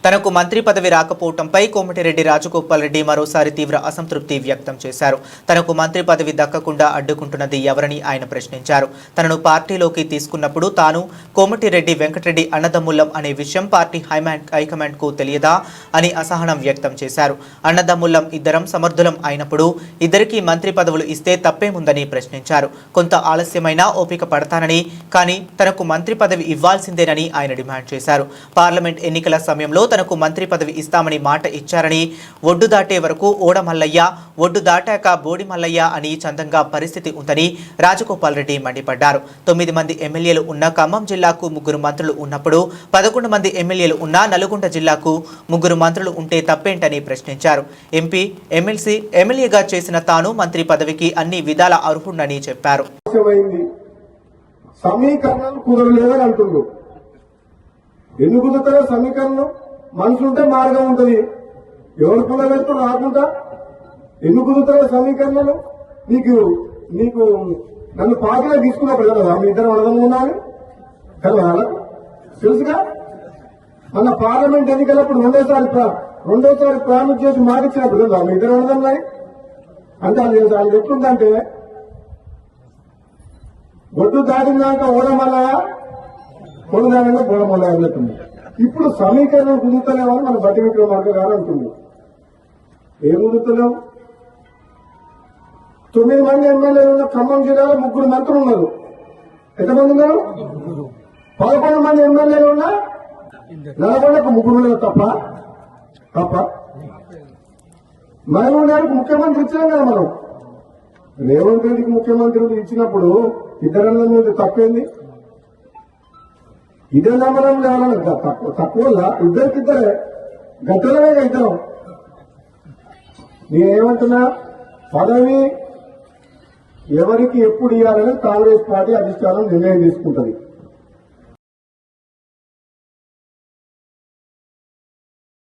తనకు మంత్రి పదవి రాకపోవడంపై కోమటిరెడ్డి రాజగోపాల్ రెడ్డి మరోసారి తీవ్ర అసంతృప్తి వ్యక్తం చేశారు. తనకు మంత్రి పదవి దక్కకుండా అడ్డుకుంటున్నది ఎవరని ఆయన ప్రశ్నించారు. తనను పార్టీలోకి తీసుకున్నప్పుడు తాను కోమటిరెడ్డి వెంకటరెడ్డి అన్నదమ్ములం అనే విషయం పార్టీ హైకమాండ్ కు తెలియదా అని అసహనం వ్యక్తం చేశారు. అన్నదమ్ములం ఇద్దరం సమర్థులం అయినప్పుడు ఇద్దరికి మంత్రి పదవులు ఇస్తే తప్పేముందని ప్రశ్నించారు. కొంత ఆలస్యమైనా ఓపిక పడతానని, కానీ తనకు మంత్రి పదవి ఇవ్వాల్సిందేనని ఆయన డిమాండ్ చేశారు. పార్లమెంట్ ఎన్నికల సమయంలో తనకు మంత్రి పదవి ఇస్తామని మాట ఇచ్చారని, ఒడ్డు దాటే వరకు ఓడ మల్లయ్య, ఒడ్డు దాటాక బోడి మల్లయ్య అని చందంగా పరిస్థితి ఉందని రాజగోపాల్ రెడ్డి మండిపడ్డారు. 9 మంది ఎమ్మెల్యేలు ఉన్న ఖమ్మం జిల్లాకు 3 మంత్రులు ఉన్నప్పుడు 11 మంది ఎమ్మెల్యేలు ఉన్న నల్గొండ జిల్లాకు 3 మంత్రులు ఉంటే తప్పేంటని ప్రశ్నించారు. ఎంపీ, ఎమ్మెల్సీ, ఎమ్మెల్యేగా చేసిన తాను మంత్రి పదవికి అన్ని విధాల అర్హుడని చెప్పారు. సమీకరణాలు కుదరలేదని అంటున్నారు. ఎందుకు కుదురుతారో సమీకరణం? మనసుంటే మార్గం ఉంటుంది. ఎవరు కుదరలేదు రాకుండా ఎందుకు కుదురుతారో సమీకరణలు? నీకు నన్ను పార్టీలో తీసుకున్నప్పుడు కదా మీ ఇద్దరు అర్థం ఉండాలి కదా, తెలుసుగా. మన పార్లమెంట్ ఎన్నికలప్పుడు రెండోసారి ప్రామిస్ చేసి మాటిచ్చినప్పుడు కదా మీ ఇద్దరు అర్థం అంటే అది ఎట్లుందంటే ఒడ్డు దాటినాక ఓడమల్లయా, ఒడ్డు దాటినాక బోడమల్లయా అన్నట్టుంది. ఇప్పుడు సమీకరణం కుదురుతలేమని మన బట్టి విక్రమార్క గారు అంటుంది. ఏం కుదురుతలేవు? 9 మంది ఎమ్మెల్యేలు ఉన్న ఖమ్మం జిల్లాలో 3 మంత్రులు ఉన్నారు. ఎంతమంది ఉన్నారు? 11 మంది ఎమ్మెల్యేలు ఉన్నా నల్గొండకు 3 ఉన్నారు. తప్ప మహబూబ్నగర్కు ముఖ్యమంత్రి ఇచ్చినాం కదా మనం. రేవంత్ రెడ్డికి ముఖ్యమంత్రి ఇచ్చినప్పుడు ఇద్దరన్న మీద తప్పేంది? ఇదే నమ్మడం లేవాలన్నా తక్కువ ఇద్దరికిద్దరే గట్టలమే ఇద్దరం. నేనేమంటున్నా, పదవి ఎవరికి ఎప్పుడు ఇవ్వాలని కాంగ్రెస్ పార్టీ అధిష్టానం నిర్ణయం తీసుకుంటది.